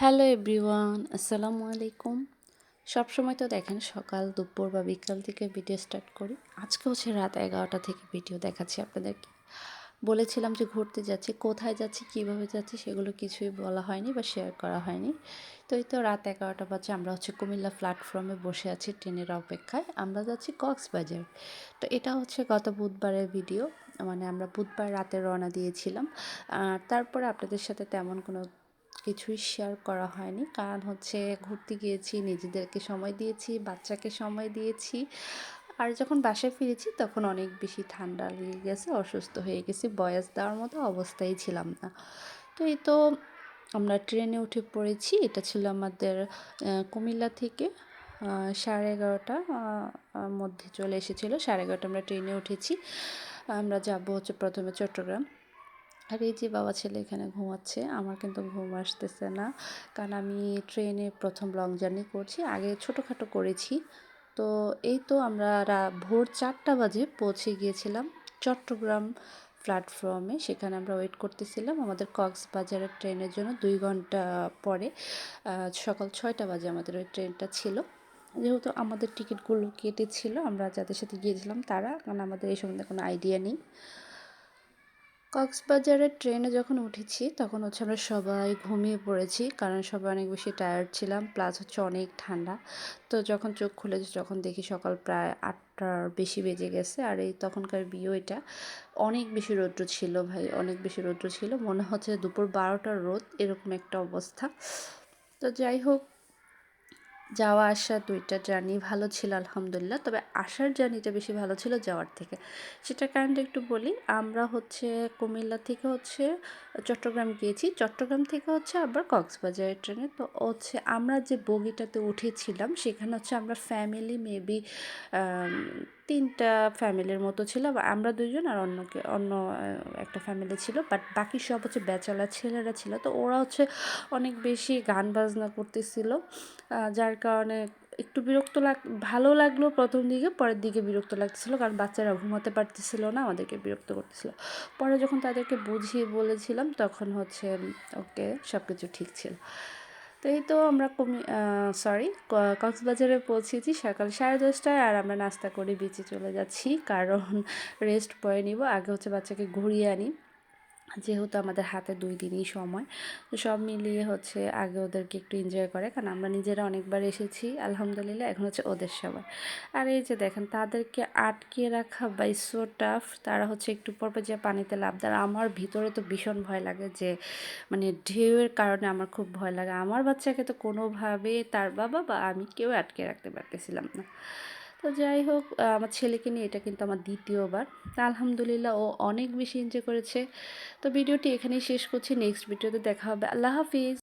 Hello everyone, আসসালামু আলাইকুম। সবসময় তো দেখেন সকাল দুপুর বা বিকাল থেকে ভিডিও স্টার্ট করি। আজকে হচ্ছে রাত 11টা থেকে ভিডিও দেখাচ্ছি আপনাদেরকে। বলেছিলাম যে ঘুরতে যাচ্ছি, কোথায় যাচ্ছি, কিভাবে যাচ্ছি সেগুলো কিছুই বলা হয়নি বা শেয়ার করা হয়নি। তো এই তো রাত 11টা বাজে, আমরা হচ্ছে কুমিল্লা প্ল্যাটফর্মে বসে আছি ট্রেনের অপেক্ষায়। আমরা যাচ্ছি কক্সবাজার। তো এটা হচ্ছে গত বুধবারের ভিডিও, মানে আমরা বুধবার রাতে রওনা দিয়েছিলাম। তারপরে আপনাদের সাথে তেমন কোনো কিছুই শেয়ার করা হয়নি, কারণ হচ্ছে ঘুরতে গিয়েছি, নিজেদেরকে সময় দিয়েছি, বাচ্চাকে সময় দিয়েছি। আর যখন বাসায় ফিরেছি তখন অনেক বেশি ঠান্ডা লেগে গেছে, অসুস্থ হয়ে গেছি, বয়স দেওয়ার মতো অবস্থায় ছিলাম না। তো এই তো আমরা ট্রেনে উঠে পড়েছি। এটা ছিল আমাদের কুমিল্লা থেকে 11:30 মধ্যে চলে এসেছিলো। 11:30 আমরা ট্রেনে উঠেছি। আমরা যাব হচ্ছে প্রথমে চট্টগ্রাম। আর এই যে বাবা ছেলে এখানে ঘুমাচ্ছে, আমার কিন্তু ঘুম আসতেছে না, কারণ আমি ট্রেনে প্রথম লং জার্নি করছি, আগে ছোটোখাটো করেছি। তো এই তো আমরা ভোর 4টা বাজে পৌঁছে গিয়েছিলাম চট্টগ্রাম প্ল্যাটফর্মে। সেখানে আমরা ওয়েট করতেছিলাম আমাদের কক্সবাজারের ট্রেনের জন্য 2 ঘন্টা পরে। সকাল 6টা বাজে আমাদের ওই ট্রেনটা ছিল। যেহেতু আমাদের টিকিটগুলো কেটেছিল, আমরা যাদের সাথে গিয়েছিলাম তারা, কারণ আমাদের এই সম্বন্ধে কোনো আইডিয়া নেই। কক্সবাজারের ট্রেনে যখন উঠেছি তখন হচ্ছে আমরা সবাই ঘুমিয়ে পড়েছি, কারণ সবাই অনেক বেশি টায়ার্ড ছিলাম, প্লাস হচ্ছে অনেক ঠান্ডা। তো যখন চোখ খুলেছি যখন দেখি সকাল প্রায় 8টার বেশি বেজে গেছে। আর এই তখনকার ভিউ এটা, অনেক বেশি রৌদ্র ছিল ভাই, অনেক বেশি রৌদ্র ছিল, মনে হচ্ছে দুপুর 12টার রোদ, এরকম একটা অবস্থা। তো যাই হোক, যাওয়া আসা দুইটা জার্নি ভালো ছিল আলহামদুলিল্লাহ, তবে আসার জার্নিটা বেশি ভালো ছিল যাওয়ার থেকে। সেটার কারণটা একটু বলি। আমরা হচ্ছে কুমিল্লা থেকে হচ্ছে চট্টগ্রাম গিয়েছি, চট্টগ্রাম থেকে হচ্ছে আবার কক্সবাজারের ট্রেনে। তো হচ্ছে আমরা যে বগিটাতে উঠেছিলাম সেখানে হচ্ছে আমরা ফ্যামিলি মেবি 3টা ফ্যামিলির মতো ছিল, আমরা দুইজন আর অন্য একটা ফ্যামিলি ছিল, বাট বাকি সব হচ্ছে ব্যাচেলার ছেলেরা ছিল। তো ওরা হচ্ছে অনেক বেশি গান বাজনা করতেছিল, যার কারণে একটু ভালো লাগলো প্রথম দিকে, পরের দিকে বিরক্ত লাগতেছিল, কারণ বাচ্চারা ঘুমাতে পারতেছিল না, আমাদেরকে বিরক্ত করতেছিল। পরে যখন তাদেরকে বুঝিয়ে বলেছিলাম তখন হচ্ছে ওকে, সব কিছু ঠিক ছিল। তো এই তো আমরা কক্সবাজারে পৌঁছেছি সকাল 10:30টায়। আর আমরা নাস্তা করে বিচে চলে যাচ্ছি, কারণ রেস্ট পরে নিব, আগে হচ্ছে বাচ্চাকে ঘুরিয়ে আনি, যেহেতু আমাদের হাতে 2 দিনই সময়। তো সব মিলিয়ে হচ্ছে আগে ওদেরকে একটু এনজয় করে, কারণ আমরা নিজেরা অনেকবার এসেছি আলহামদুলিল্লাহ, এখন হচ্ছে ওদের সময়। আর এই যে দেখেন তাদেরকে আটকে রাখা বাই সো টাফ, তারা হচ্ছে একটু পর পর যে পানিতে লাফ দেয়। আমার ভিতরে তো ভীষণ ভয় লাগে, যে মানে ঢেউয়ের কারণে আমার খুব ভয় লাগে। আমার বাচ্চাকে তো কোনোভাবে তার বাবা বা আমি কেউ আটকে রাখতে পারতেছিলাম না। তো যাই হোক, আমার ছেলেকে নিয়ে এটা কিন্তু আমার দ্বিতীয়বার। তা আলহামদুলিল্লাহ ও অনেক বেশি এনজয় করেছে। তো ভিডিওটি এখানেই শেষ করছি, নেক্সট ভিডিওতে দেখা হবে। আল্লাহ হাফিজ।